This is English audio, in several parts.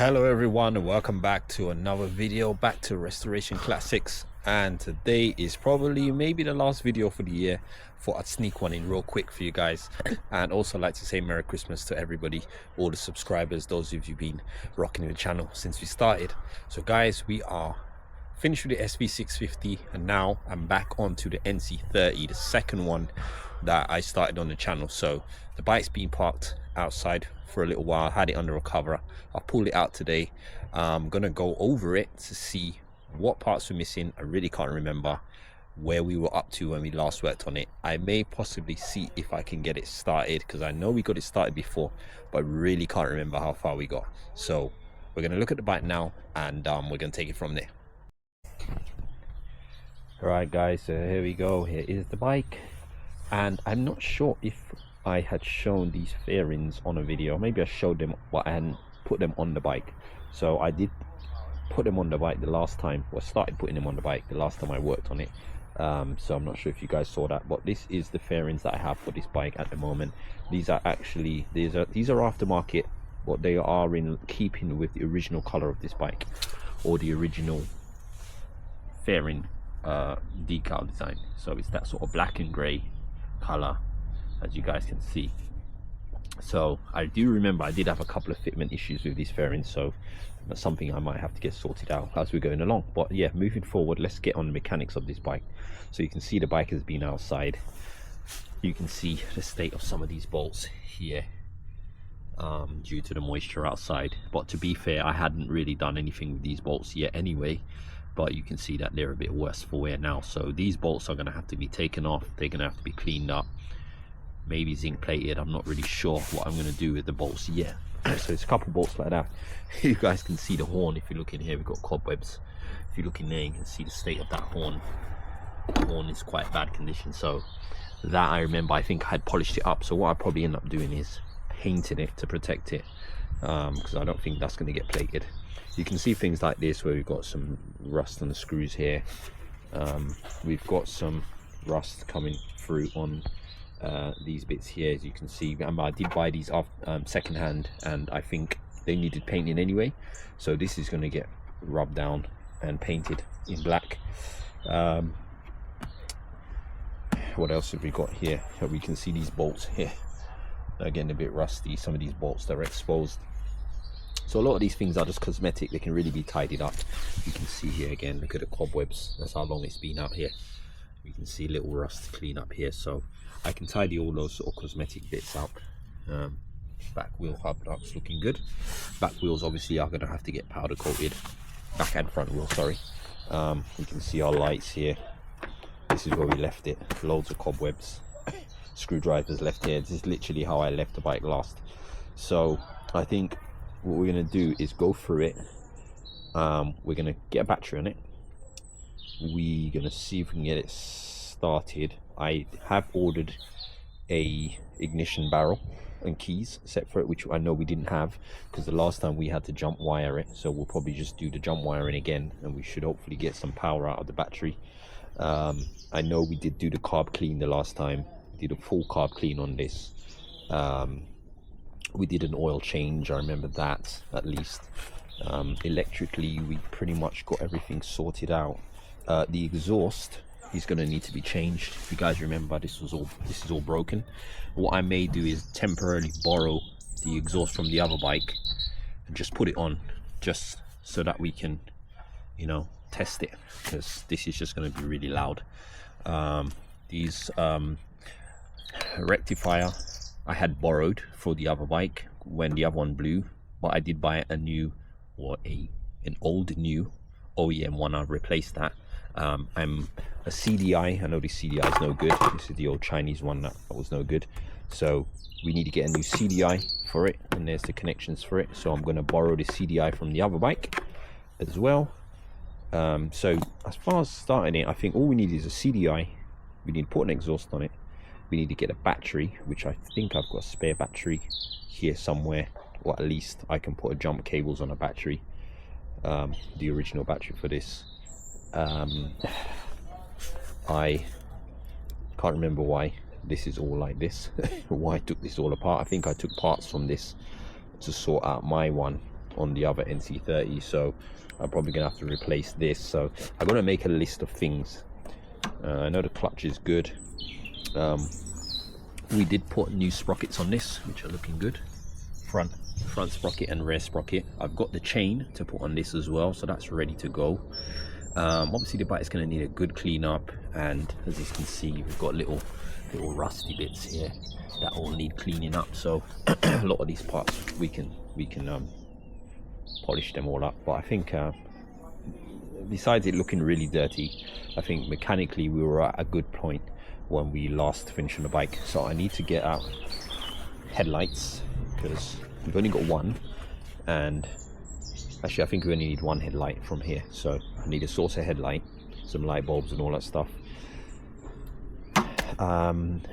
Hello everyone and welcome back to another video, back to Restoration Classics. And today is probably maybe the last video for the year. Thought I'd sneak one in real quick for you guys, and also like to say Merry Christmas to everybody, all the subscribers, those of you been rocking the channel since we started. So guys, we are finished with the SV650 and now I'm back onto the NC30, the second one that I started on the channel. So the bike's been parked outside for a little while, had it under a cover. I'll pull it out today. I'm gonna go over it to see what parts were missing. I really can't remember where we were up to when we last worked on it. I may possibly see if I can get it started, because I know we got it started before, but I really can't remember how far we got. So we're gonna look at the bike now and we're gonna take it from there. All right guys, so here we go. Here is the bike, and I'm not sure if I had shown these fairings on a video. Maybe I showed them, but I hadn't put them on the bike. So I did put them on the bike the last time, or started putting them on the bike the last time I worked on it. So I'm not sure if you guys saw that, but this is the fairings that I have for this bike at the moment. These are actually, these are aftermarket, but they are in keeping with the original color of this bike, or the original fairing decal design. So it's that sort of black and gray color, as you guys can see. So I do remember I did have a couple of fitment issues with these fairings, so that's something I might have to get sorted out as we're going along. But yeah, moving forward, let's get on the mechanics of this bike. So you can see the bike has been outside. You can see the state of some of these bolts here, due to the moisture outside. But to be fair, I hadn't really done anything with these bolts yet anyway, but you can see that they're a bit worse for wear now. So these bolts are going to have to be taken off. They're going to have to be cleaned up, maybe zinc plated. I'm not really sure what I'm going to do with the bolts yet. So it's a couple bolts like that. You guys can see the horn. If you look in here, we've got cobwebs. If you look in there, you can see the state of that horn. The horn is quite bad condition. So that, I remember, I think I had polished it up. So what I probably end up doing is painting it to protect it, because I don't think that's going to get plated. You can see things like this where we've got some rust on the screws here. We've got some rust coming through on these bits here, as you can see. I did buy these off second hand, and I think they needed painting anyway, so this is going to get rubbed down and painted in black. What else have we got here? We can see these bolts here, they're getting a bit rusty. Some of these bolts, they're exposed. So a lot of these things are just cosmetic. They can really be tidied up. You can see here again, look at the cobwebs. That's how long it's been out here. You can see little rust clean up here, so I can tidy all those sort of cosmetic bits up. Back wheel hub looks looking good. Back wheels obviously are going to have to get powder coated. Back and front wheel, sorry. You can see our lights here. This is where we left it. Loads of cobwebs. Screwdrivers left here. This is literally how I left the bike last. So I think what we're going to do is go through it. We're going to get a battery on it. We're going to see if we can get it started. I have ordered a ignition barrel and keys set for it, which I know we didn't have because the last time we had to jump wire it. So we'll probably just do the jump wiring again, and we should hopefully get some power out of the battery. I know we did do the carb clean the last time. We did a full carb clean on this. We did an oil change, I remember that at least. Electrically, we pretty much got everything sorted out. The exhaust is going to need to be changed. If you guys remember, this is all broken. What I may do is temporarily borrow the exhaust from the other bike and just put it on, just so that we can, you know, test it, because this is just going to be really loud. These rectifier I had borrowed for the other bike when the other one blew, but I did buy a new, or an old new OEM one. I've replaced that. I'm a CDI. I know this CDI is no good. This is the old Chinese one that was no good. So we need to get a new CDI for it, and there's the connections for it. So I'm going to borrow the CDI from the other bike as well. So as far as starting it, I think all we need is a CDI. We need to put an exhaust on it. We need to get a battery, which I think I've got a spare battery here somewhere, or at least I can put a jump cables on a battery, the original battery for this. I can't remember why this is all like this. Why I took this all apart. I think I took parts from this to sort out my one. on the other NC30, so I'm probably gonna have to replace this. So I'm gonna make a list of things. I know the clutch is good. We did put new sprockets on this, which are looking good. Front sprocket and rear sprocket. I've got the chain to put on this as well, so that's ready to go. Obviously the bike is going to need a good clean up, and as you can see, we've got little rusty bits here that all need cleaning up. So a lot of these parts we can polish them all up. But I think besides it looking really dirty, I think mechanically we were at a good point when we last finished the bike. So I need to get out headlights, because we've only got one, and actually I think we only need one headlight from here. So I need a saucer headlight, some light bulbs and all that stuff.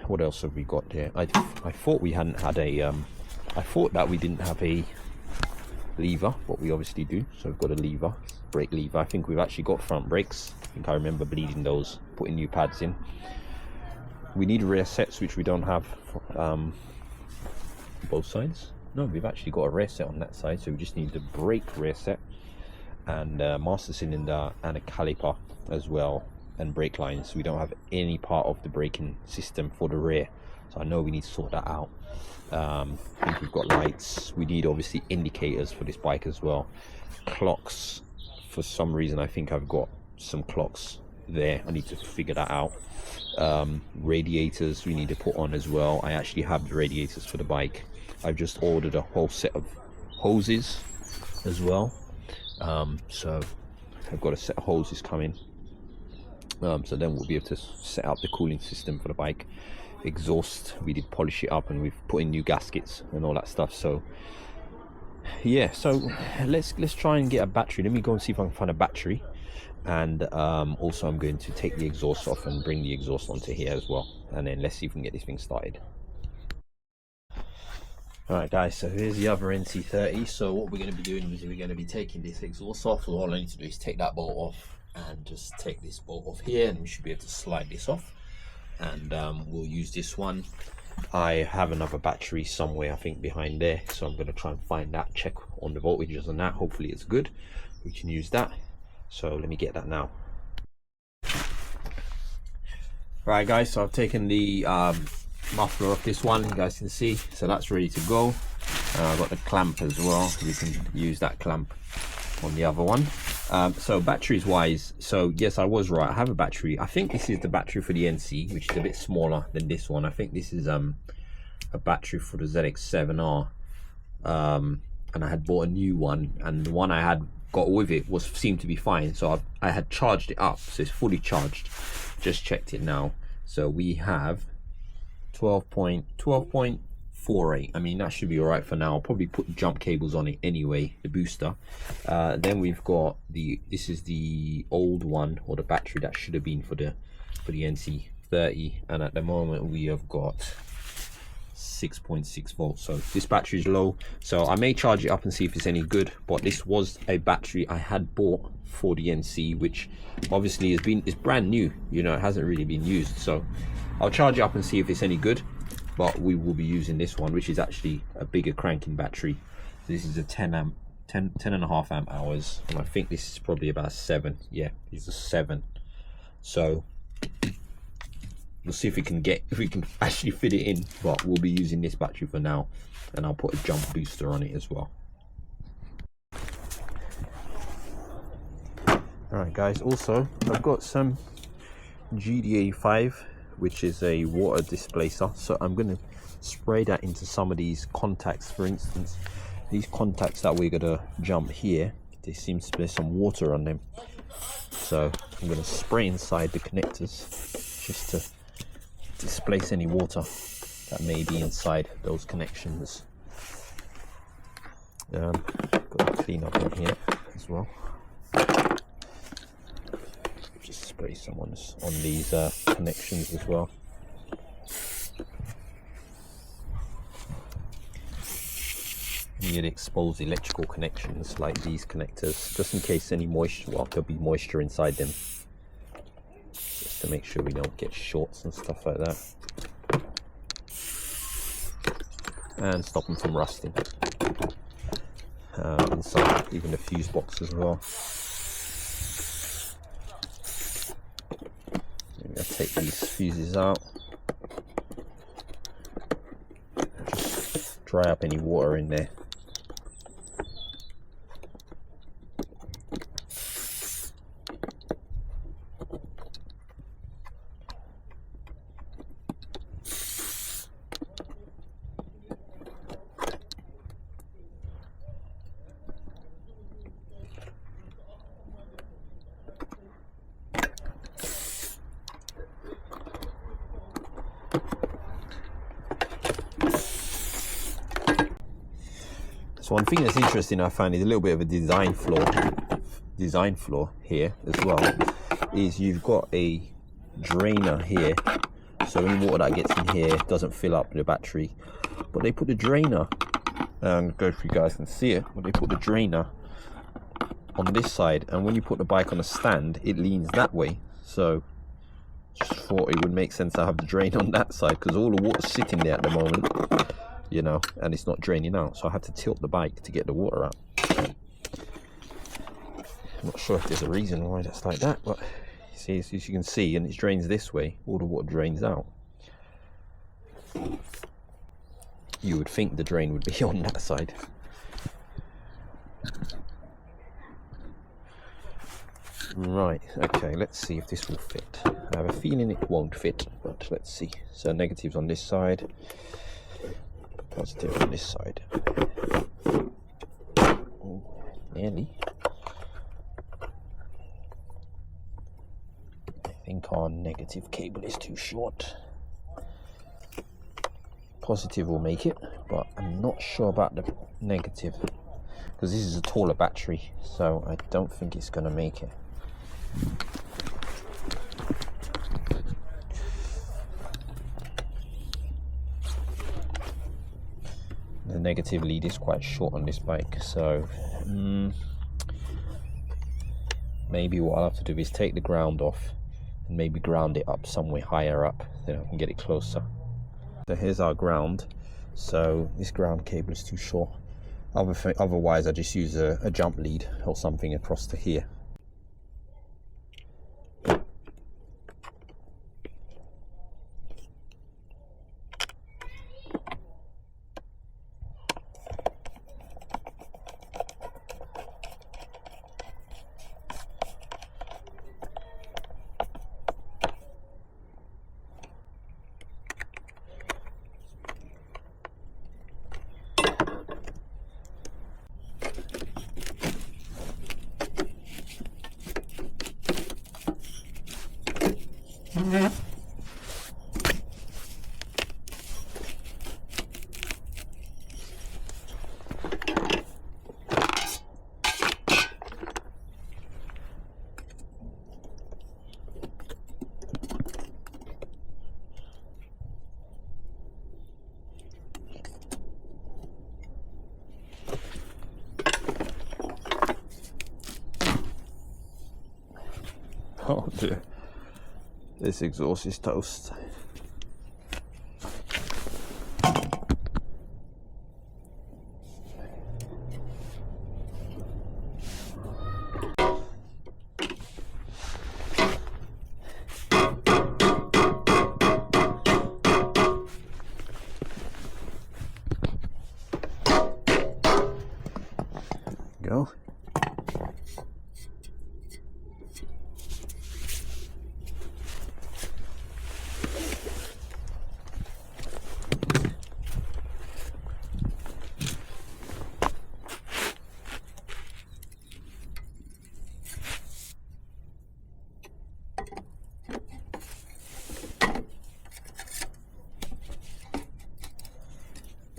What else have we got there? I thought we hadn't had a I thought that we didn't have a lever, but we obviously do. So we've got a lever, brake lever. I think we've actually got front brakes. I think I remember bleeding those, putting new pads in. We need rear sets, which we don't have both sides. No, we've actually got a rear set on that side, so we just need the brake rear set and master cylinder and a caliper as well, and brake lines. We don't have any part of the braking system for the rear, so I know we need to sort that out. I think we've got lights. We need obviously indicators for this bike as well. Clocks, for some reason I think I've got some clocks there, I need to figure that out. Radiators we need to put on as well. I actually have the radiators for the bike. I've just ordered a whole set of hoses as well. So I've got a set of hoses coming. So then we'll be able to set up the cooling system for the bike. Exhaust, we did polish it up, and we've put in new gaskets and all that stuff. So yeah, so let's try and get a battery. Let me go and see if I can find a battery. And also I'm going to take the exhaust off and bring the exhaust onto here as well, and then let's see if we can get this thing started. Alright guys, so here's the other NC30. So what we're going to be doing is we're going to be taking this exhaust off. So all I need to do is take that bolt off and just take this bolt off here, and we should be able to slide this off, and we'll use this one. I have another battery somewhere, I think behind there, so I'm going to try and find that, check on the voltages on that. Hopefully it's good, we can use that. So let me get that now. Right guys, so I've taken the muffler off this one, you guys can see, so that's ready to go. I've got the clamp as well, we can use that clamp on the other one. So batteries wise, so yes, I was right, I have a battery. I think this is the battery for the NC, which is a bit smaller than this one. I think this is a battery for the ZX7R, and I had bought a new one, and the one I had got with it seemed to be fine, so I had charged it up, so it's fully charged. Just checked it now, so we have 12.48. I mean, that should be all right for now. I'll probably put jump cables on it anyway, the booster. Then we've got this is the old one, or the battery that should have been for the NC30, and at the moment we have got 6.6 volts. So this battery is low, so I may charge it up and see if it's any good. But this was a battery I had bought for the NC, which obviously it's brand new, you know, it hasn't really been used. So I'll charge it up and see if it's any good, but we will be using this one, which is actually a bigger cranking battery. So this is a 10.5 amp hours, and I think this is probably about 7. Yeah, it's a 7. So we'll see if we can actually fit it in, but we'll be using this battery for now, and I'll put a jump booster on it as well. Alright guys, also I've got some GDA5, which is a water displacer, so I'm going to spray that into some of these contacts. For instance, these contacts that we're going to jump here, there seems to be some water on them, so I'm going to spray inside the connectors just to displace any water that may be inside those connections. Got to clean up in here as well. Just spray some on these connections as well. You'd expose electrical connections like these connectors, just in case any moisture, well, there'll be moisture inside them, just to make sure we don't get shorts and stuff like that, and stop them from rusting. inside, even the fuse box as well. I'm going to take these fuses out, just dry up any water in there. So one thing that's interesting I find is a little bit of a design flaw here as well, is you've got a drainer here, so any water that gets in here doesn't fill up the battery, but they put the drainer, and go if you guys can see it, but they put the drainer on this side, and when you put the bike on a stand it leans that way, so just thought it would make sense to have the drain on that side, because all the water's sitting there at the moment, you know, and it's not draining out, so I had to tilt the bike to get the water out. I'm not sure if there's a reason why that's like that, but see, as you can see, and it drains this way, all the water drains out. You would think the drain would be on that side. Right, okay, let's see if this will fit. I have a feeling it won't fit, but let's see. So negatives on this side, positive on this side. Oh, nearly. I think our negative cable is too short. Positive will make it, but I'm not sure about the negative, because this is a taller battery, so I don't think it's going to make it. The negative lead is quite short on this bike, so maybe what I'll have to do is take the ground off and maybe ground it up somewhere higher up, then I can get it closer. So here's our ground, so this ground cable is too short. Otherwise I just use a jump lead or something across to here. Oh dear, this exhaust is toast. Go.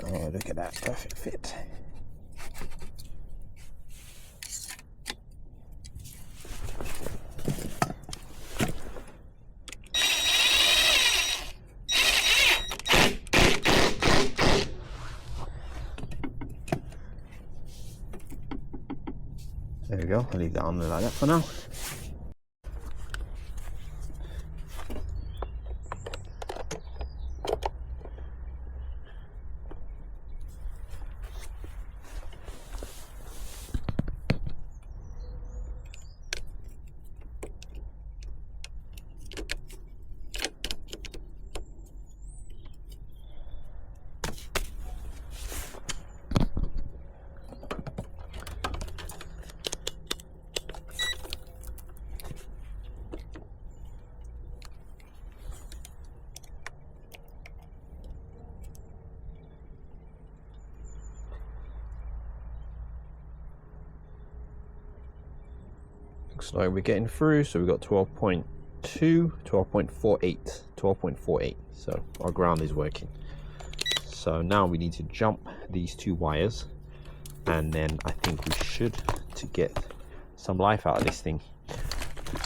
Oh, look at that, perfect fit. There we go, I'll leave that on there like that for now. Looks like we're getting through. So we've got 12.2, 12.48, 12.48. So our ground is working. So now we need to jump these two wires, and then I think we should to get some life out of this thing.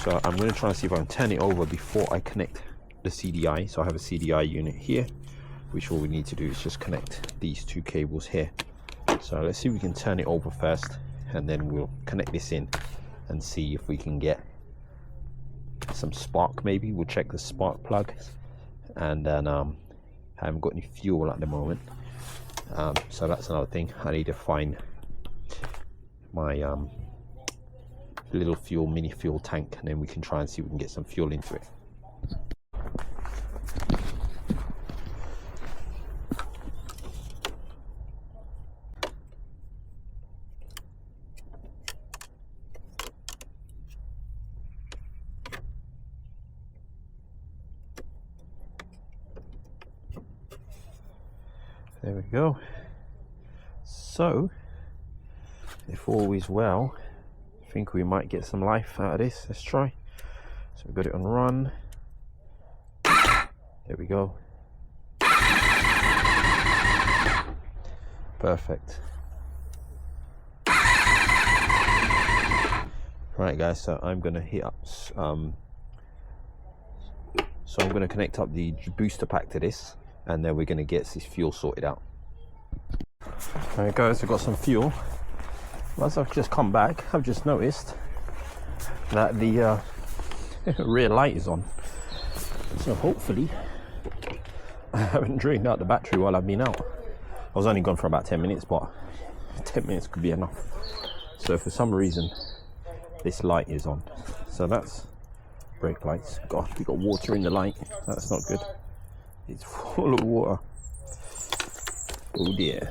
So I'm going to try and see if I can turn it over before I connect the CDI. So I have a CDI unit here, which all we need to do is just connect these two cables here. So let's see if we can turn it over first, and then we'll connect this in and see if we can get some spark. Maybe we'll check the spark plug, and then I haven't got any fuel at the moment, so that's another thing. I need to find my little mini fuel tank, and then we can try and see if we can get some fuel into it. There we go. So if all is well, I think we might get some life out of this. Let's try. So we've got it on run. There we go. Perfect. Right guys, so I'm gonna hit up I'm gonna connect up the booster pack to this, and then we're gonna get this fuel sorted out. Alright guys, I've got some fuel. As I've just come back, I've just noticed that the rear light is on. So hopefully I haven't drained out the battery while I've been out. I was only gone for about 10 minutes, but 10 minutes could be enough. So for some reason this light is on. So that's brake lights. God, we got water in the light. That's not good. It's full of water. Oh dear.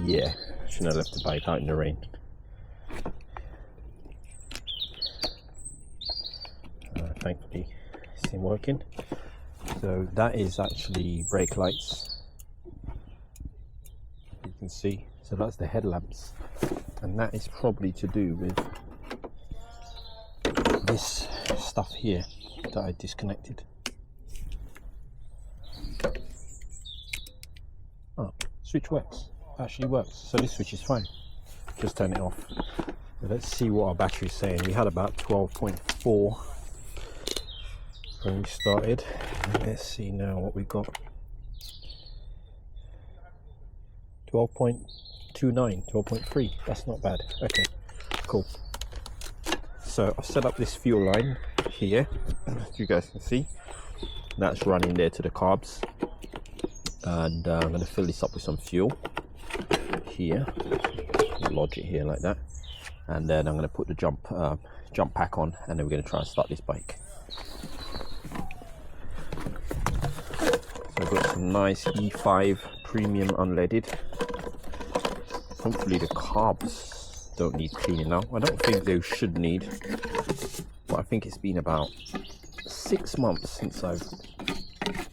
Yeah, shouldn't have left the bike out in the rain. Thankfully it's been working. So that is actually brake lights, you can see. So that's the headlamps, and that is probably to do with this stuff here that I disconnected. Oh, switch works. Actually works. So this switch is fine. Just turn it off. But let's see what our battery is saying. We had about 12.4 when we started. Let's see now what we got. 12.29, 12.3. That's not bad. Okay, cool. So I've set up this fuel line here, as you guys can see. That's running there to the carbs, and I'm going to fill this up with some fuel here. Lodge it here like that, and then I'm going to put the jump pack on, and then we're going to try and start this bike. So I've got some nice E5 premium unleaded. Hopefully the carbs don't need cleaning now. I don't think they should need, but I think it's been about 6 months since I've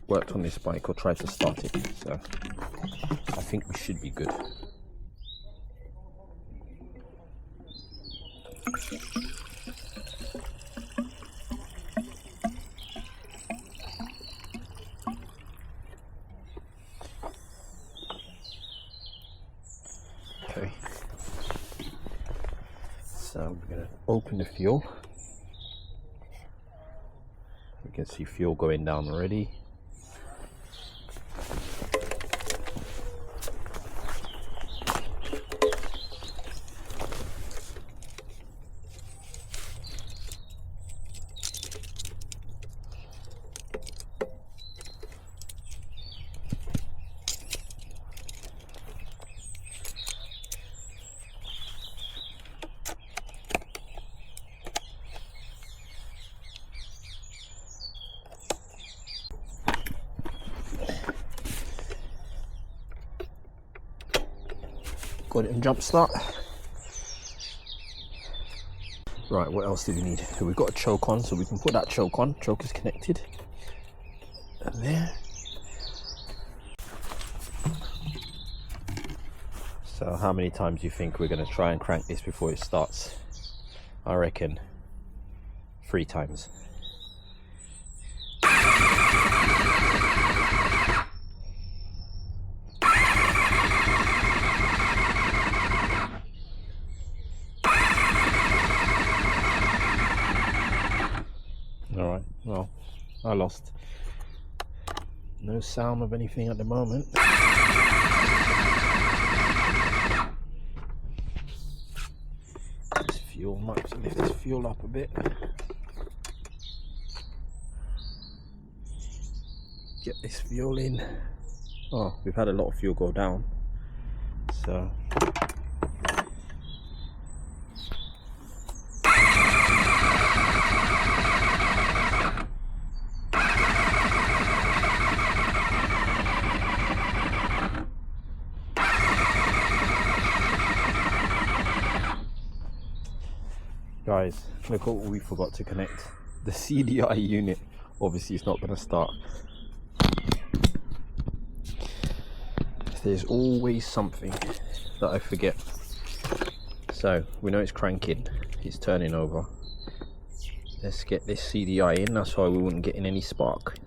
worked on this bike or tried to start it, so I think we should be good. Okay, so we're going to open the fuel. We can see fuel going down already. Got it in jump start. Right, what else do we need? So we've got a choke on, so we can put that choke on. Choke is connected. And there. So how many times do you think we're going to try and crank this before it starts? I reckon 3 times. Alright, well, I lost. No sound of anything at the moment. This fuel, might have to lift this fuel up a bit. Get this fuel in. Oh, we've had a lot of fuel go down. So guys, look what we forgot to connect. The CDI unit, obviously it's not going to start. There's always something that I forget. So we know it's cranking, it's turning over. Let's get this CDI in, that's why we wouldn't get in any spark.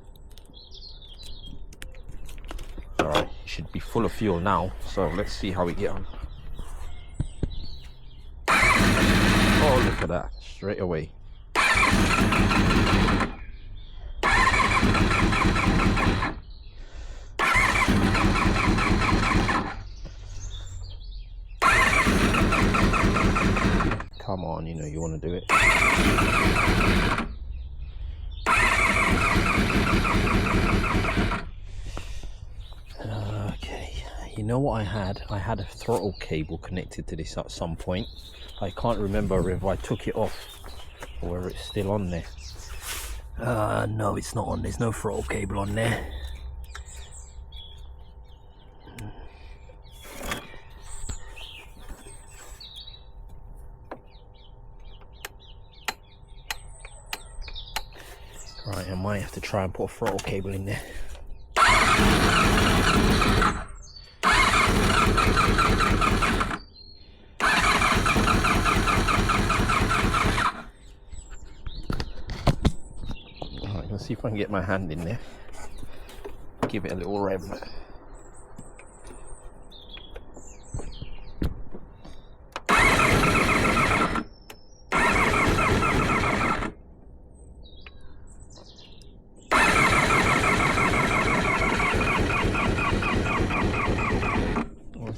Alright, it should be full of fuel now, so let's see how we get on. Oh, look at that, straight away. Come on, you know you want to do it. Okay, you know what I had? I had a throttle cable connected to this at some point. I can't remember if I took it off or whether it's still on there. No, it's not on. There's no throttle cable on there. Right, I might have to try and put a throttle cable in there. Alright, let's see if I can get my hand in there. Give it a little rev.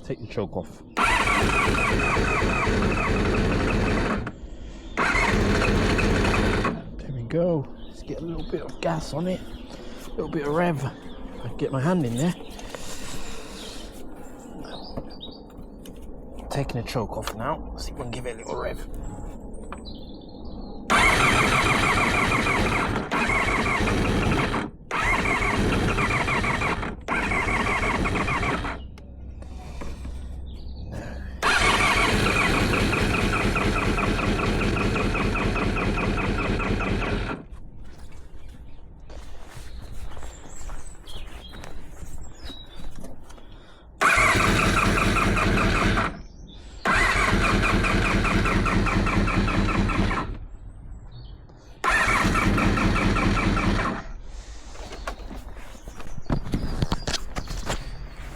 Take the choke off. There we go. Let's get a little bit of gas on it, a little bit of rev. I can get my hand in there. Taking the choke off now. Let's see if I can give it a little rev.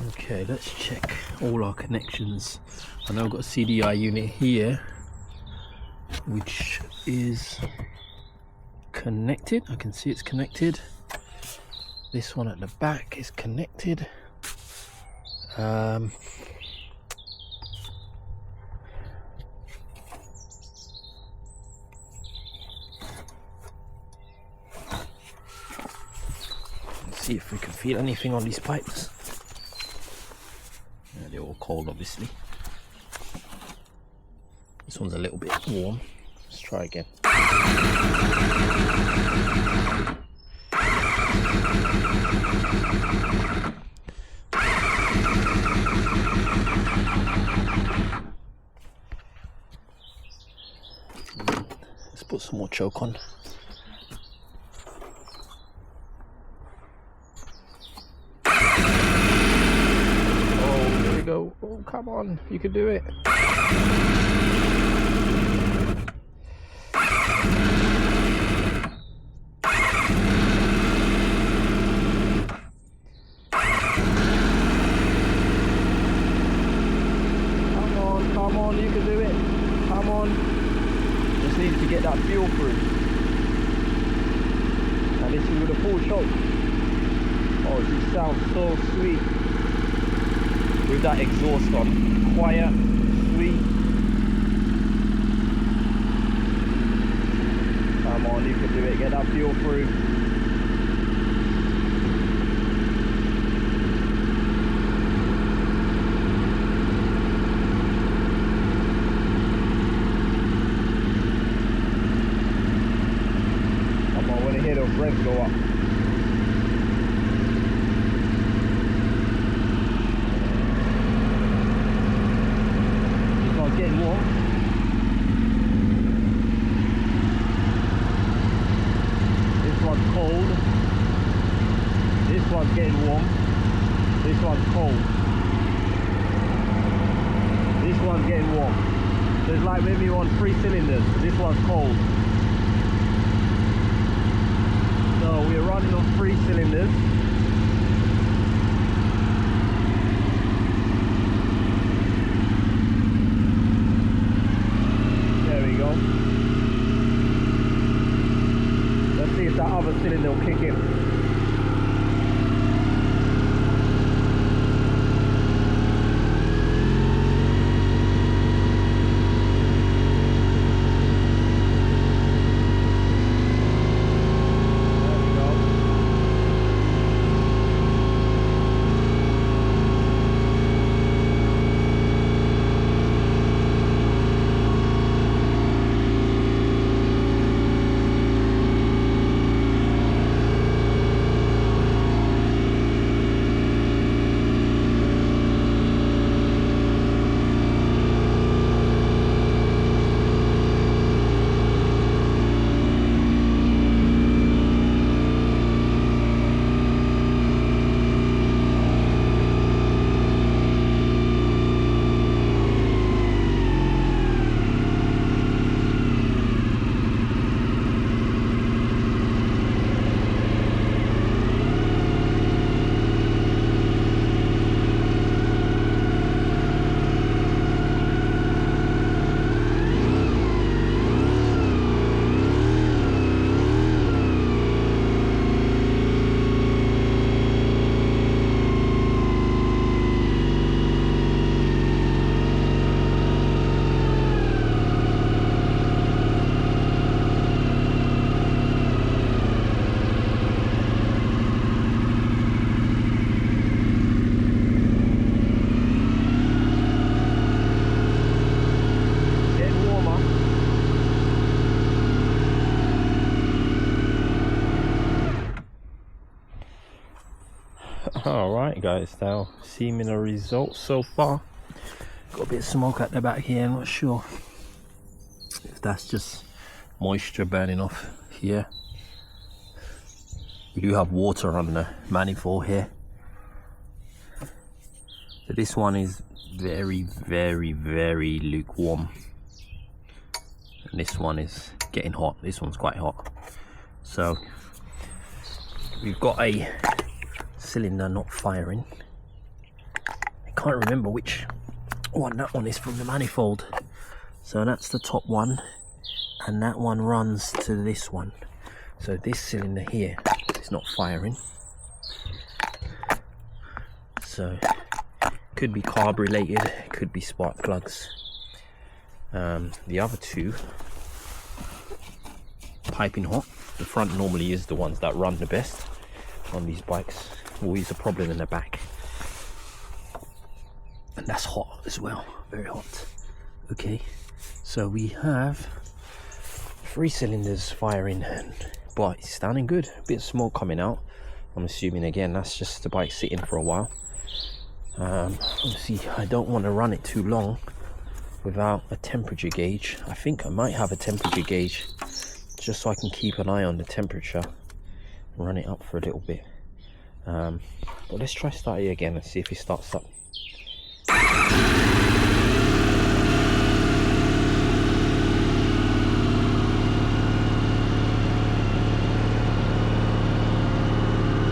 Okay, let's check all our connections. I know I've got a CDI unit here which is connected. I can see it's connected. This one at the back is connected. Let's see if we can feel anything on these pipes. Yeah, they're all cold, obviously. This one's a little bit warm. Let's try again. Let's put some more choke on. Oh, there we go. Oh. come on, you can do it. Come on, you can do it. Come on. Just need to get that fuel through. And this is with a full choke. Oh, it sounds so sweet. With that exhaust on. Quiet, sweet. Come on, you can do it. Get that fuel through. Hear those revs go up. This one's getting warm. This one's cold. This one's getting warm. This one's cold. This one's getting warm. So it's like maybe on 3 cylinders. This one's cold. So we're running on 3 cylinders. There we go. Let's see if that other cylinder will kick in. Alright guys, now seeing the results so far. Got a bit of smoke at the back here, I'm not sure if that's just moisture burning off here. We do have water on the manifold here. So this one is very lukewarm. And this one is getting hot. This one's quite hot. So we've got a cylinder not firing. I can't remember which one that one is from the manifold. So that's the top one, and that one runs to this one. So this cylinder here is not firing. So could be carb related, could be spark plugs. The other two piping hot. The front normally is the ones that run the best on these bikes. Always a problem in the back, and that's hot as well, very hot. Okay, so we have 3 cylinders firing, but it's sounding good. A bit of smoke coming out. I'm assuming again that's just the bike sitting for a while. Obviously I don't want to run it too long without a temperature gauge. I think I might have a temperature gauge just so I can keep an eye on the temperature and run it up for a little bit. But let's try start it again and see if it starts up.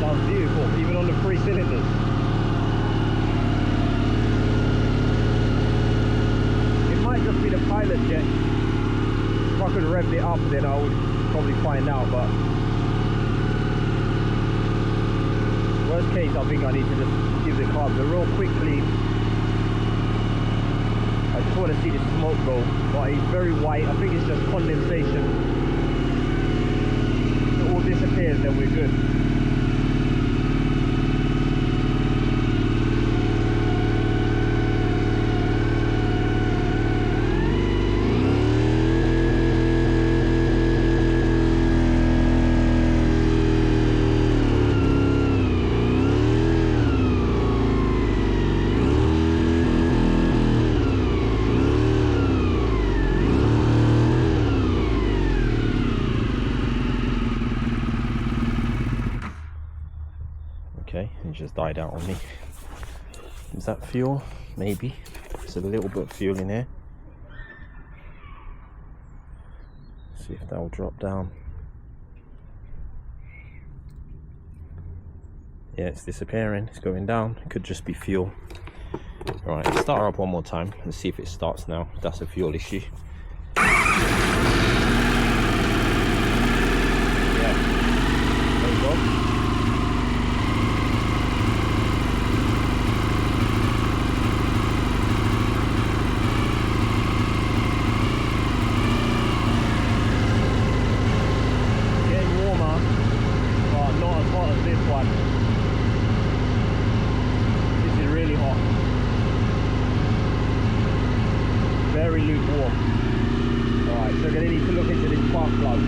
Sounds beautiful, even on the 3 cylinders. It might just be the pilot jet. If I could rev it up, then I would probably find out, but worst case, I think I need to just give the carbs a real quick clean. I just want to see the smoke go, but it's very white. I think it's just condensation. It all disappears, then we're good. Okay, it just died out on me. Is that fuel? Maybe. There's a little bit of fuel in here. See if that will drop down. Yeah, it's disappearing. It's going down. It could just be fuel. Alright, let's start her up one more time and see if it starts now. That's a fuel issue. Yeah. There we go. Very lukewarm. Alright, so we're going to need to look into this spark plug.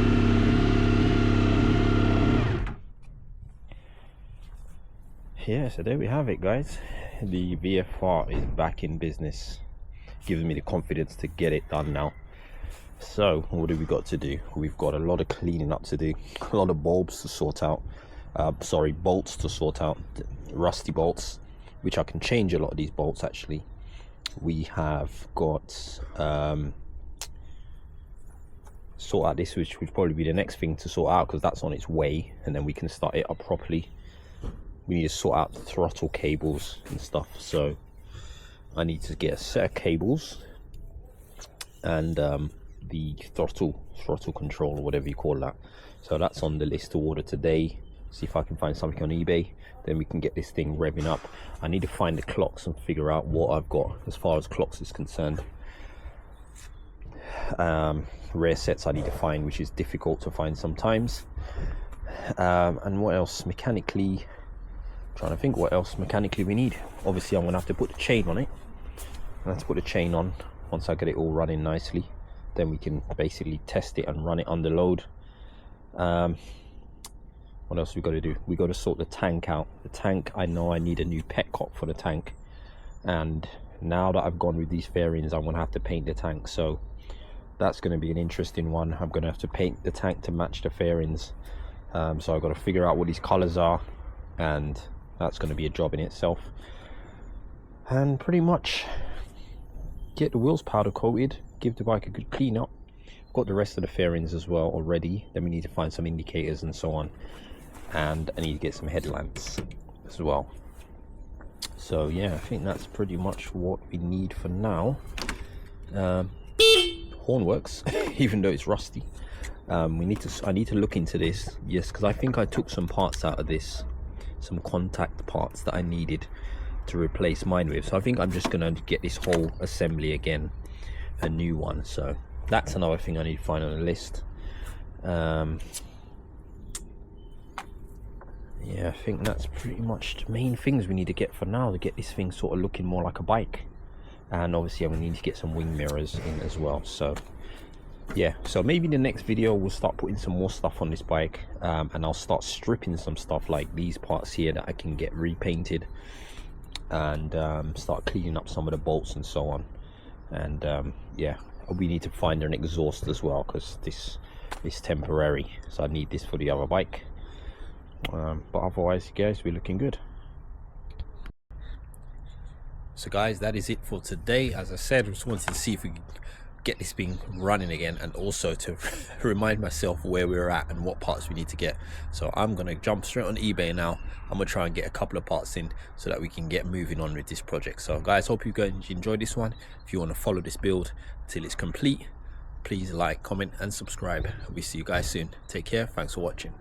Yeah, so there we have it, guys. The VFR is back in business. Gives me the confidence to get it done now. So, what have we got to do? We've got a lot of cleaning up to do. A lot of bulbs to sort out. Bolts to sort out. Rusty bolts, which I can change a lot of these bolts actually. We have got sort out this, which would probably be the next thing to sort out because that's on its way, and then we can start it up properly. We need to sort out the throttle cables and stuff, so I need to get a set of cables and the throttle control or whatever you call that. So that's on the list to order today. See if I can find something on eBay, then we can get this thing revving up. I need to find the clocks and figure out what I've got as far as clocks is concerned. Rare sets I need to find, which is difficult to find sometimes. And what else mechanically, trying to think what else mechanically we need. Obviously I'm gonna have to put the chain on it. I have to put the chain on once I get it all running nicely, then we can basically test it and run it under load. What else we got to do? We got to sort the tank out. The tank, I know I need a new petcock for the tank, and now that I've gone with these fairings, I'm gonna have to paint the tank, so that's going to be an interesting one. I'm gonna have to paint the tank to match the fairings, so I've got to figure out what these colors are, and that's going to be a job in itself. And pretty much get the wheels powder coated, give the bike a good clean up. I've got the rest of the fairings as well already. Then we need to find some indicators and so on, and I need to get some headlamps as well. So yeah, I think that's pretty much what we need for now. Horn works even though it's rusty. I need to look into this, yes, because I think I took some parts out of this, some contact parts that I needed to replace mine with. So I think I'm just gonna get this whole assembly again, a new one. So that's another thing I need to find on the list. Yeah, I think that's pretty much the main things we need to get for now to get this thing sort of looking more like a bike. And obviously we need to get some wing mirrors in as well. So yeah, so maybe the next video we'll start putting some more stuff on this bike, and I'll start stripping some stuff like these parts here that I can get repainted, and start cleaning up some of the bolts and so on. And yeah, we need to find an exhaust as well, because this is temporary, so I need this for the other bike. But otherwise, guys, we're looking good. So guys, that is it for today. As I said, I just wanted to see if we could get this thing running again, and also to remind myself where we were at and what parts we need to get. So I'm gonna jump straight on eBay now. I'm gonna try and get a couple of parts in so that we can get moving on with this project. So guys, hope you guys enjoyed this one. If you want to follow this build till it's complete, please like, comment and subscribe. We'll see you guys soon. Take care. Thanks for watching.